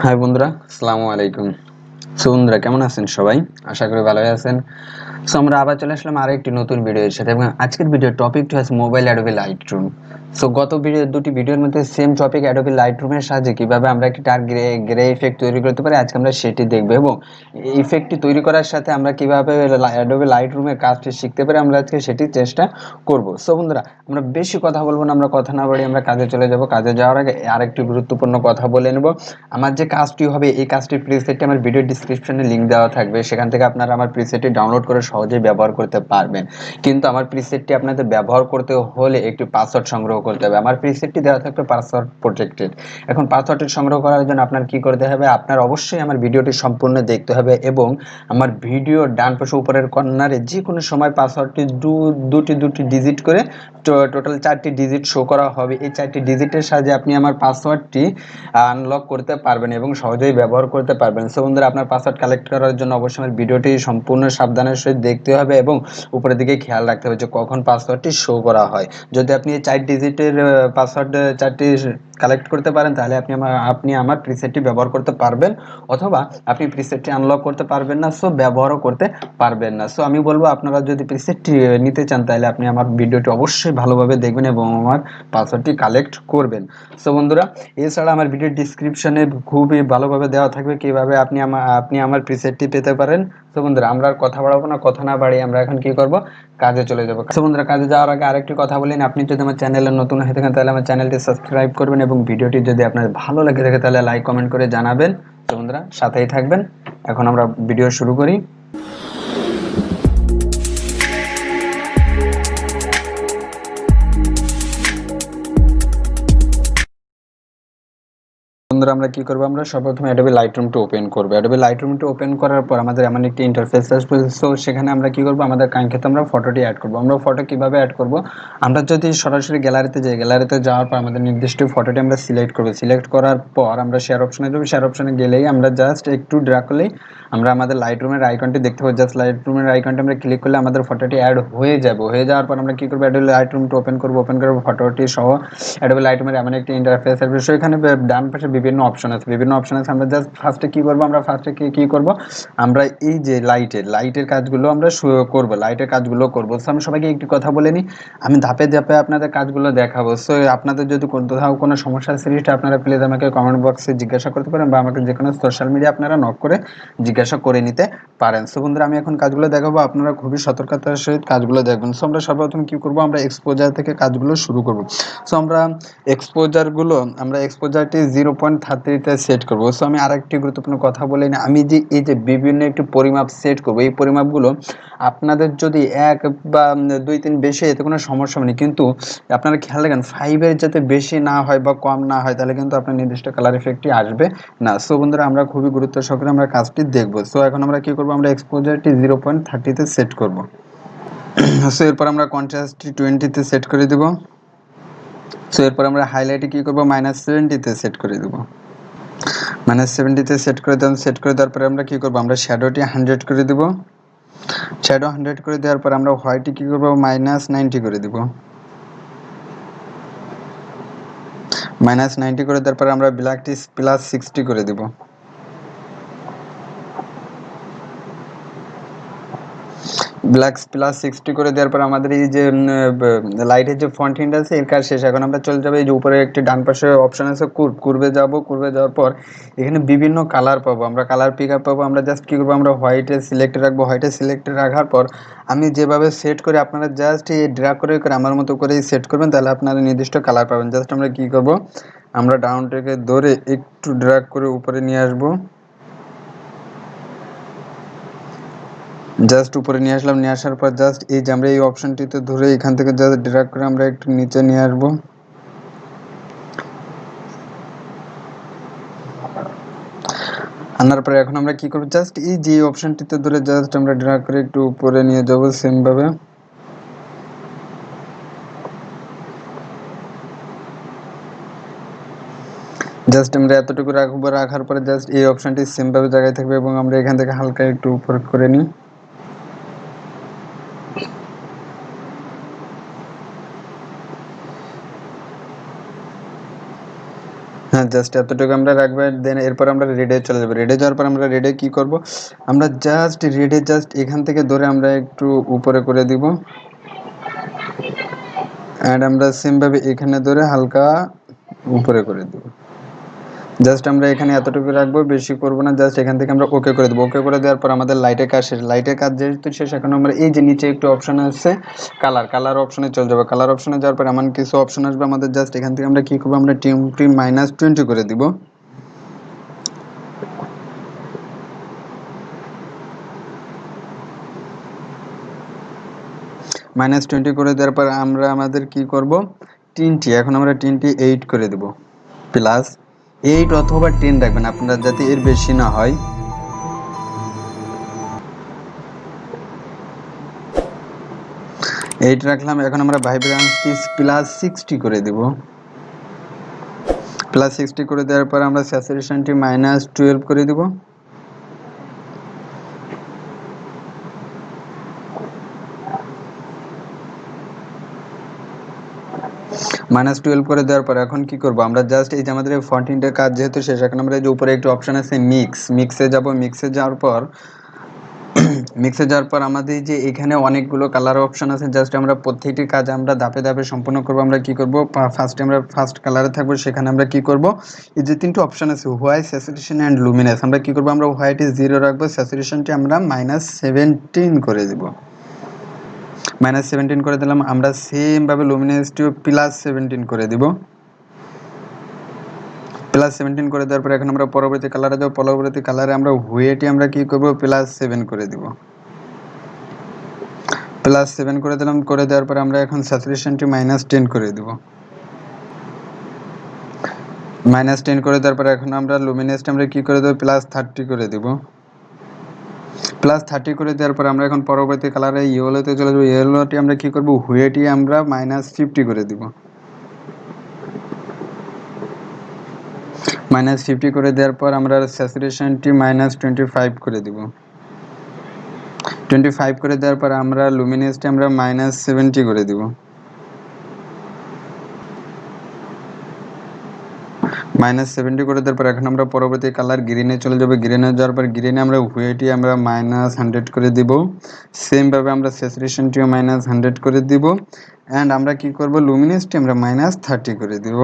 High বন্ধুরা, আসসালামু আলাইকুম। বন্ধুরা কেমন আছেন সবাই? আশা করি ভালোই আছেন। আমরা আবার চলে আসলাম আরো একটি নতুন ভিডিওর সাথে এবং আজকের ভিডিওর টপিকটি হচ্ছে মোবাইল অ্যাডোবি লাইটরুম। গত দুটি ভিডিওর মধ্যে সেম টপিক অ্যাডোবি লাইটরুমের সাহায্যে কিভাবে আমরা একটি ডার্ক গ্রে ইফেক্ট তৈরি করতে পারি আজকে আমরা সেটি দেখব এবং এই ইফেক্টটি তৈরি করার সাথে আমরা কিভাবে অ্যাডোবি লাইটরুমের কাজটি শিখতে পারি আমরা আজকে সেটি চেষ্টা করব। বন্ধুরা আমরা বেশি কথা বলবো না, আমরা কথা না বাড়িয়ে আমরা কাজে চলে যাব। কাজে যাওয়ার আগে আরেকটি গুরুত্বপূর্ণ কথা বলে নেব। আমার যে কাজটি হবে এই কাজটির প্রিসেটটি আমার ভিডিও ডিসক্রিপশনে লিংক দেওয়া থাকবে, সেখান থেকে আপনারা আমার প্রিসেটটি ডাউনলোড করে সহজেই ব্যবহার করতে পারবেন। কিন্তু আমার প্রিসেটটি আপনাদের ব্যবহার করতে হলে একটি পাসওয়ার্ড সংগ্রহ করতে হবে। আমার প্রিসেটটি দেওয়া থাকবে পাসওয়ার্ড প্রোটেক্টেড। এখন পাসওয়ার্ডটি সংগ্রহ করার জন্য আপনার কি করতে হবে, আপনার অবশ্যই আমার ভিডিওটি সম্পূর্ণ দেখতে হবে এবং আমার ভিডিওর ডান পাশে উপরের কর্নারে যে কোনো সময় পাসওয়ার্ডটি দুটি ডিজিট করে টোটাল 4টি ডিজিট শো করা হবে। এই 4টি ডিজিটের সাহায্যে আপনি আমার পাসওয়ার্ডটি আনলক করতে পারবেন এবং সহজেই ব্যবহার করতে পারবেন। বন্ধুরা আপনার পাসওয়ার্ড কালেক্ট করার জন্য অবশ্যই আমার ভিডিওটি সম্পূর্ণ সাবধানের সহিত দেখতে হবে এবং উপরের দিকে খেয়াল রাখতে হবে যে কখন পাসওয়ার্ডটি শো করা হয়। যদি আপনি এই 4 ডিজিটের পাসওয়ার্ড 4টি কালেক্ট করতে পারেন তাহলে আপনি আমার প্রিসেটটি ব্যবহার করতে পারবেন, অথবা আপনি প্রিসেটটি আনলক করতে পারবেন না, ব্যবহারও করতে পারবেন না। আমি বলবো আপনারা যদি প্রিসেটটি নিতে চান তাহলে আপনি আমার ভিডিওটি অবশ্যই ভালোভাবে দেখবেন এবং আমার পাসওয়ার্ডটি কালেক্ট করবেন। বন্ধুরা এছাড়া আমার ভিডিও ডিসক্রিপশনে খুবই ভালোভাবে দেওয়া থাকবে কিভাবে আপনি আমার প্রিসেটটি পেতে পারেন। বন্ধুরা আমরা আর কথা বাড়াবো না, কথা না বাড়িয়ে আমরা এখন কি করব, কাজে চলে যাবো। বন্ধুরা কাজে যাওয়ার আগে আরেকটি কথা বলেন, আপনি যদি আমার চ্যানেলে নতুন হয়ে থাকেন তাহলে আমার চ্যানেলটি সাবস্ক্রাইব করবেন এবং ভিডিওটি যদি আপনার ভালো লেগে থাকে তাহলে লাইক কমেন্ট করে জানাবেন। বন্ধুরা সাথেই থাকবেন। এখন আমরা ভিডিও শুরু করি। বন্ধুরা আমরা কি করব, আমরা সর্বপ্রথমে অ্যাডোবি লাইটরুমটা ওপেন করব। অ্যাডোবি লাইটরুমটা ওপেন করার পর আমাদের এমন একটি ইন্টারফেস আসবে। সেখানে আমরা কি করব, আমাদের কাঙ্ক্ষিত আমরা ফটোটি অ্যাড করব। আমরা ফটো কিভাবে অ্যাড করব, আমরা যদি সরাসরি গ্যালারিতে যাই, গ্যালারিতে যাওয়ার পর আমাদের নির্দিষ্ট ফটোটি আমরা সিলেক্ট করব। সিলেক্ট করার পর আমরা শেয়ার অপশনে যাব। শেয়ার অপশনে গেলেই আমরা জাস্ট একটু ড্র্যাগ করলেই আমরা আমাদের লাইটরুমের আইকনটি দেখতে পাবো। জাস্ট লাইটরুমের আইকনটি আমরা ক্লিক করলে আমাদের ফটোটি অ্যাড হয়ে যাবে। হয়ে যাওয়ার পর আমরা কি করব, অ্যাডোবি লাইটরুমটা ওপেন করব। ওপেন করে ফটোটি সহ অ্যাডোবি লাইটরুমের এমন একটি ইন্টারফেস আসবে। এখানে ডান পাশে বিভিন্ন অপশন আছে। আমরা জাস্ট ফার্স্টে কি করব, আমরা ফার্স্টে কি করব, আমরা এই যে লাইটের কাজগুলো আমরা করব, লাইটের কাজগুলো করব। আমি সবাইকে একটি কথা বলে নিই, আমি ধাপে ধাপে আপনাদের কাজগুলো দেখাবো। আপনাদের যদি কোথাও কোনো সমস্যার সৃষ্টি আপনারা প্লিজ আমাকে কমেন্ট বক্সে জিজ্ঞাসা করতে পারেন বা আমাকে যে কোনো সোশ্যাল মিডিয়া আপনারা নক করে জিজ্ঞাসা করে নিতে পারেন। বন্ধুরা আমি এখন কাজগুলো দেখাবো, আপনারা খুবই সতর্কতার সহিত কাজগুলো দেখবেন। আমরা সর্বপ্রথম কি করব, আমরা এক্সপোজার থেকে কাজগুলো শুরু করব। আমরা এক্সপোজারটি 0.33-তে সেট করব। আমি আরেকটি গুরুত্বপূর্ণ কথা বলি না, আমি যে এই যে বিভিন্ন একটি পরিমাপ সেট করব, এই পরিমাপগুলো আপনাদের যদি 1 বা 2-3 বেশি এতে কোনো সমস্যা নেই, কিন্তু আপনারা খেয়াল রাখবেন 5-এর যাতে বেশি না হয় বা কম না হয়, তাহলে কিন্তু আপনার নির্দিষ্ট কালার ইফেক্টটি আসবে না। বন্ধুরা আমরা খুবই গুরুত্ব সহকারে আমরা কাজটি দেখব। এখন আমরা কি করব, আমরা এক্সপোজারটি 0.30-তে সেট করব। এরপর আমরা কন্ট্রাস্টটি 20-তে সেট করে দেব। এরপর আমরা হাইলাইটে কি করব, -70-তে সেট করে দেব। -70-তে সেট করে দেওয়ার পরে আমরা কি করব, আমরা শ্যাডোটি 100 করে দেব। শ্যাডো 100 করে দেওয়ার পর আমরা হোয়াইটে কি করব, -90 করে দেব। -90 করে দেওয়ার পর আমরা ব্ল্যাকটি +60 করে দেব। ব্ল্যাক +60 করে দেওয়ার পর আমাদের এই যে লাইটের যে ফন্ট হিন্ট আছে এর কাজ শেষ। এখন আমরা চলে যাবো এই যে উপরে একটি ডান পাশে অপশন আছে কুর্ভে যাব। কুর্ভে যাওয়ার পর এখানে বিভিন্ন কালার পাবো, আমরা কালার পিক আপ পাবো। আমরা জাস্ট কি করবো, আমরা হোয়াইটে সিলেক্ট রাখবো। হোয়াইটে সিলেক্ট রাখার পর আমি যেভাবে সেট করি আপনারা জাস্ট এই ড্র্যাগ করে আমার মতো করেই সেট করবেন, তাহলে আপনারা নির্দিষ্ট কালার পাবেন। জাস্ট আমরা কি করব, আমরা ডাউন থেকে ধরে একটু ড্র্যাগ করে উপরে নিয়ে আসবো। জাস্ট উপরে নিয়ে আসলাম। নিয়ে আসার পর জাস্ট এই যে আমরা এই অপশনটিতে ধরে এখান থেকে জাস্ট ড্র্যাগ করে আমরা একটু নিচে নিয়ে আসবো। আনার পরে এখন আমরা কি করব, জাস্ট এই যে অপশনটিতে ধরে জাস্ট আমরা ড্র্যাগ করে একটু উপরে নিয়ে যাব সেম ভাবে। জাস্ট আমরা এতটুকু রাখবো। রাখার পরে জাস্ট এই অপশনটি সেম ভাবে জায়গায় থাকবে এবং আমরা এখান থেকে হালকা একটু উপর করে নিই। জাস্ট এতটুকু আমরা রাখবো। দেন এরপর আমরা রেডে চলে যাবো। রেডে যাওয়ার পর আমরা রেডে কি করব, আমরা জাস্ট রেডে জাস্ট এখান থেকে ধরে আমরা একটু উপরে করে দিব অ্যান্ড আমরা সেমভাবে এখানে ধরে হালকা উপরে করে দেব। জাস্ট আমরা এখানে এতটুকু রাখবো, বেশি করব না। জাস্ট এখান থেকে আমরা ওকে করে দেবো। ওকে করে দেওয়ার পর আমাদের লাইটের কাজ শেষ। লাইটের কাজ যেহেতু শেষ, এখন আমরা এই যে নিচে একটু অপশন আছে কালার অপশনে চলে যাবো। কালার অপশনে যাওয়ার পর এমন কিছু অপশন আসবে আমাদের। জাস্ট এখান থেকে আমরা কি করবো, আমরা টিম -20 করে দিব। -20 করে দেওয়ার পর আমরা আমাদের কি করব, টিনটি এখন আমরা টিনটি 8 করে দেব। +8 অথবা 10 রাখবেন আপনারা, যাতে এর বেশি না হয়। এইট রাখলাম। এখন আমরা ভাইব্রেন্সটি +60 করে দেব। +60 করে দেওয়ার পর আমরা স্যাচুরেশনটি -12 করে দেব। -12 করে দেওয়ার পর এখন কি করব, আমরা জাস্ট এই যে আমাদের ফন্টিংটার কাজ যেহেতু শেষ, এখন আমরা এই যে উপরে একটু অপশন আছে মিক্সে যাব। মিক্সে যাওয়ার পর আমাদের যে এখানে অনেকগুলো কালার অপশন আছে, জাস্ট আমরা প্রত্যেকটি কাজ আমরা ধাপে ধাপে সম্পূর্ণ করব। আমরা কি করব, ফার্স্ট কালারে থাকবো, সেখানে আমরা কি করব, এই যে তিনটে অপশন আছে হোয়াইট, স্যাচুরেশন অ্যান্ড লুমিনাস, আমরা কি করব, আমরা হোয়াইটে 0 রাখবো, স্যাচুরেশনটি আমরা -17 করে দেব। -17 করে দিলাম। আমরা সেম ভাবে লুমিনাসটিও +17 করে দিব। +17 করে দেওয়ার পর এখন আমরা পরবর্তী কালারে যাব। পরবর্তী কালারে আমরা হোয়াইটে আমরা কি করব, +7 করে দিব। +7 করে দিলাম। করে দেওয়ার পর আমরা এখন স্যাচুরেশনটি -10 করে দিব। -10 করে দেওয়ার পর এখন আমরা লুমিনাসটা আমরা কি করে দেব, +30 করে দিব। +30 করে দেওয়ার পর আমরা এখন পরবর্তী কালারে ইয়েলোতে চলে যাব। ইয়েলোটি আমরা কি করব, হোয়াইটে আমরা -50 করে দিব। -50 করে দেওয়ার পর আমরা স্যাচুরেশনটি -25 করে দিব। 25 করে দেওয়ার পর আমরা লুমিনাসটি আমরা -70 করে দিব। -70 করে দেওয়ার পর এখন আমরা পরবর্তী কালার গ্রিনে চলে যাব। গ্রিনে যাওয়ার পর গ্রিনে আমরা হোয়াইটে আমরা -100 করে দিব। সেম ভাবে আমরা স্যাচুরেশনটিও -100 করে দিব। অ্যান্ড আমরা কি করব, লুমিনাসটি আমরা -30 করে দিব।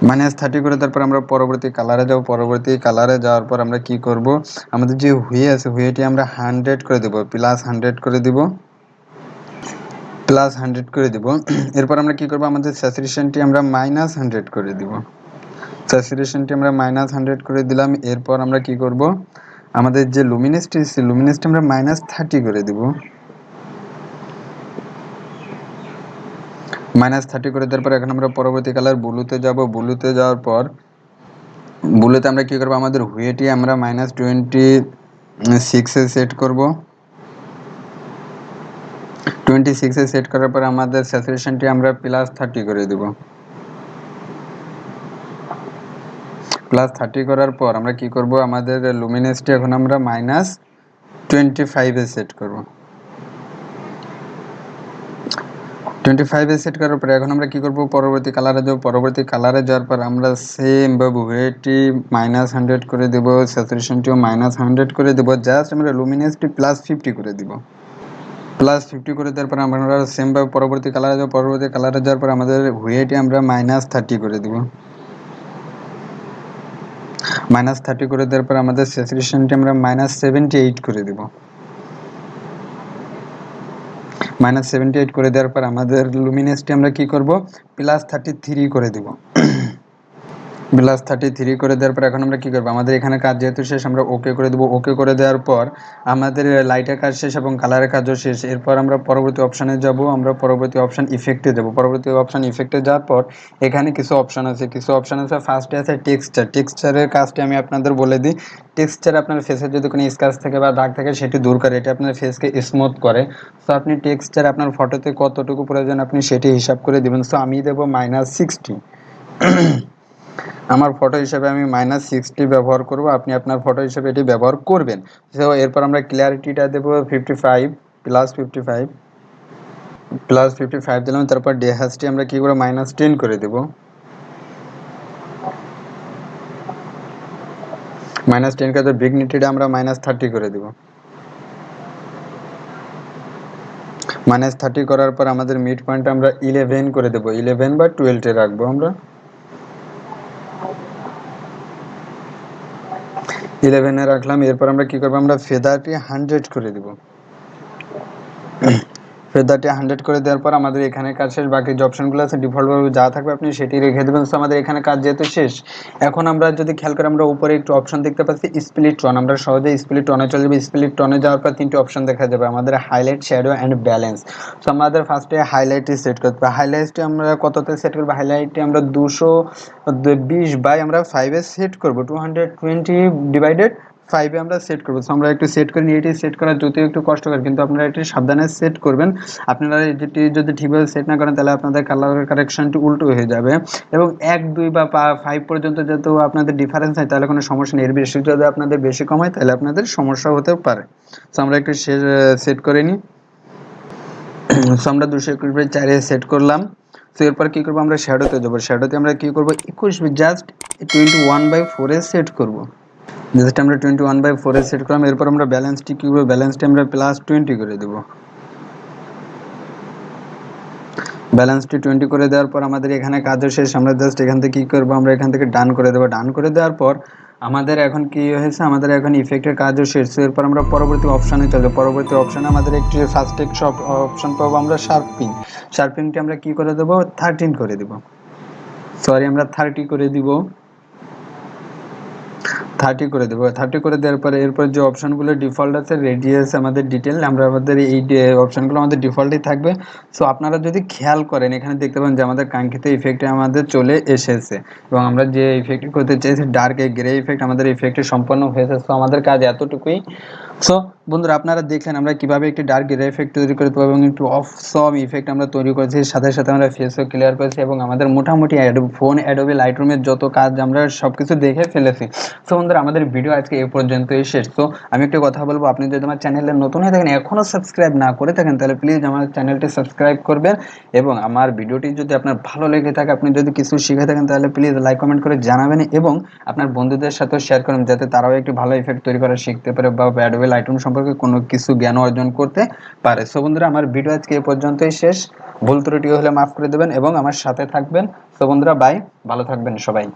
-30 করে তারপর আমরা পরবর্তী কালারে যাব। পরবর্তী কালারে যাওয়ার পর আমরা কি করব, আমাদের যে হুই আছে হুইটি আমরা 100 করে দেব, +100 করে দিব। +100 করে দিব। এরপর আমরা কি করব, আমাদের স্যাচুরেশনটি আমরা -100 করে দিব। স্যাচুরেশনটি আমরা -100 করে দিলাম। এরপর আমরা কি করব, আমাদের যে লুমিনাসটি আমরা -30 করে দিব। -30 করে দেওয়ার পর এখন আমরা পরবর্তী কালার ব্লুতে যাব। ব্লুতে যাওয়ার পর ব্লুতে আমরা কি করব, আমাদের হুইটি আমরা -26 এ সেট করব। 26 এ সেট করার পর আমাদের স্যাচুরেশনটি আমরা +30 করে দেব। +30 করার পর আমরা কি করব, আমাদের লুমিনাসটি এখন আমরা -25 এ সেট করব। 25 এ সেট করার পর এখন আমরা কি করব, পরবর্তী কালারে যাব। পরবর্তী কালারে যাওয়ার পর আমরা সেম ভাবে হুইটি -100 করে দেব, স্যাচুরেশনটিও -100 করে দেব। জাস্ট আমরা লুমিনাসটি +50 করে দিব। +50 করে দেওয়ার পর আমরা সেম ভাবে পরবর্তী কালারে যাব। পরবর্তী কালারে যাওয়ার পর আমাদের হুইটি আমরা -30 করে দিব। -30 করে দেওয়ার পর আমাদের স্যাচুরেশনটি আমরা -78 করে দিব। -78 করে দেওয়ার পর আমাদের লুমিনাসটি আমরা কি করব, +33 করে দিব। +33 করে দেওয়ার পর এখন আমরা কি করব, আমাদের এখানে কাজ যেহেতু শেষ, আমরা ওকে করে দেব। ওকে করে দেওয়ার পর আমাদের লাইটের কাজ শেষ এবং কালারের কাজও শেষ। এরপর আমরা পরবর্তী অপশানে যাব। আমরা পরবর্তী অপশান ইফেক্টে যাব। পরবর্তী অপশান ইফেক্টে যাওয়ার পর এখানে কিছু অপশান আছে। ফার্স্টে আছে টেক্সচারের কাজটি আমি আপনাদের বলে দিই। টেক্সচার আপনার ফেসের যদি কোনো স্ক্র্যাচ থাকে বা দাগ থাকে সেটি দূর করে, এটা আপনার ফেসকে স্মুথ করে। সো আপনি টেক্সচার আপনার ফটোতে কতটুকু প্রয়োজন আপনি সেটি হিসাব করে দিবেন। সো আমি দেব -60। আমার ফটো হিসেবে আমি -60 ব্যবহার করব, আপনি আপনার ফটো হিসেবে এটি ব্যবহার করবেন। তো এরপর আমরা ক্লিয়ারিটিটা দেব 55 +55। +55 দিলাম, তারপর ডেহাজটি আমরা কি করব -10 করে দেব। -10 করে দেব, বিগনিটিটা আমরা -30 করে দেব। -30 করার পর আমাদের মিড পয়েন্ট আমরা 11 করে দেব, 11 বা 12 রাখবো আমরা। 11 রাখলাম। এরপর আমরা কি করব, আমরা ফেদারটি 100 করে দেব। ফেদারটি 100 করে দেওয়ার পর আমাদের এখানে কাজ শেষ। বাকি যে অপশনগুলো আছে ডিফল্টভাবে যা থাকবে আপনি সেটি রেখে দেবেন। সো আমাদের এখানে কাজ যেহেতু শেষ, এখন আমরা যদি খেয়াল করি আমরা উপরে একটু অপশন দেখতে পাচ্ছি স্প্লিট টোন। আমরা সহজে স্প্লিট টোনে চলে যাবো। স্প্লিট টোনে যাওয়ার পর 3টি অপশন দেখা যাবে আমাদের, highlight, shadow and balance. So আমাদের ফার্স্টে হাইলাইটটি সেট করতে হবে। হাইলাইটটি আমরা কততে সেট করবো, হাইলাইটটি আমরা 220 বাই আমরা 5 সেট করবো, 220/5 আমরা সেট করবো। সো আমরা একটু সেট করে নিয়ে, এটি সেট করা যদিও একটু কষ্টকর, কিন্তু আপনারা এটি সাবধানে সেট করবেন। আপনারা এটি যদি ঠিকভাবে সেট না করেন তাহলে আপনাদের কালার কারেকশনটি উল্টো হয়ে যাবে। এবং 1, 2 বা 5 পর্যন্ত যেহেতু আপনাদের ডিফারেন্স হয় তাহলে কোনো সমস্যা নেই। এর বেশি যদি আপনাদের বেশি কম হয় তাহলে আপনাদের সমস্যা হতে পারে। সো আমরা একটু সেট করে নিই। সো আমরা 221/4 সেট করলাম। তো এরপর কী করবো, আমরা শ্যাডোতে যাবো। শ্যাডোতে আমরা কী করবো, 21 জাস্ট 21/4 সেট করবো। জাস্ট আমরা 21/4 সেট করলাম। এরপর আমরা ব্যালেন্সটি কী করবো, ব্যালেন্সটি আমরা +20 করে দেবো। ব্যালেন্সটি 20 করে দেওয়ার পর আমাদের এখানে কাজও শেষ। আমরা জাস্ট এখান থেকে কী করবো, আমরা এখান থেকে ডান করে দেবো। ডান করে দেওয়ার পর আমাদের এখন কি হয়েছে, আমাদের এখন ইফেক্টের কাজও শেষ। এরপর আমরা পরবর্তী অপশানে চলে যাবো। পরবর্তী অপশানে আমাদের একটি ফার্স্ট টেক্সট অপশান পাবো আমরা, শার্পিং। শার্পিংটি আমরা কি করে দেবো, 13 করে দেবো, সরি আমরা 30 করে দিব। 30 করে দেবো। 30 করে দেওয়ার পরে এরপর যে অপশানগুলো ডিফল্ট আছে, রেডিয়াস, আমাদের ডিটেল, আমরা আমাদের এই অপশানগুলো আমাদের ডিফল্টই থাকবে। সো আপনারা যদি খেয়াল করেন এখানে দেখতে পাবেন যে আমাদের কাঙ্ক্ষিত ইফেক্টে আমাদের চলে এসেছে, এবং আমরা যে ইফেক্টটি করতে চাইছি ডার্ক গ্রে ইফেক্ট, আমাদের ইফেক্টটি সম্পন্ন হয়েছে। সো আমাদের কাজ এতটুকুই। সো বন্ধুরা আপনারা দেখলেন আমরা কিভাবে একটি ডার্ক গ্রে ইফেক্ট তৈরি করতে পারবো, এবং একটু অফসম ইফেক্ট আমরা তৈরি করেছি, সাথে সাথে আমরা ফেসও ক্লিয়ার করেছি, এবং আমাদের মোটামুটি ফোন অ্যাডোবি লাইটরুমের যত কাজ আমরা সব কিছু দেখে ফেলেছি। সো বন্ধুরা আমাদের ভিডিও আজকে এই পর্যন্তই শেষ। তো আমি একটু কথা বলবো, আপনি যদি আমার চ্যানেলে নতুন হয়ে থাকেন, এখনও সাবস্ক্রাইব না করে থাকেন, তাহলে প্লিজ আমার চ্যানেলটি সাবস্ক্রাইব করবেন। এবং আমার ভিডিওটি যদি আপনার ভালো লেগে থাকে, আপনি যদি কিছু শিখে থাকেন, তাহলে প্লিজ লাইক কমেন্ট করে জানাবেন, এবং আপনার বন্ধুদের সাথেও শেয়ার করুন যাতে তারাও একটি ভালো ইফেক্ট তৈরি করা শিখতে পারে, বা অ্যাডোবি লাইটরুম সম্পর্কে কোনো কিছু জ্ঞান অর্জন করতে পারে। সো বন্ধুরা আমার ভিডিও আজকে এই পর্যন্তই শেষ। ভুল ত্রুটি হলে মাফ করে দেবেন এবং আমার সাথে থাকবেন। সো বন্ধুরা বাই, ভালো থাকবেন সবাই।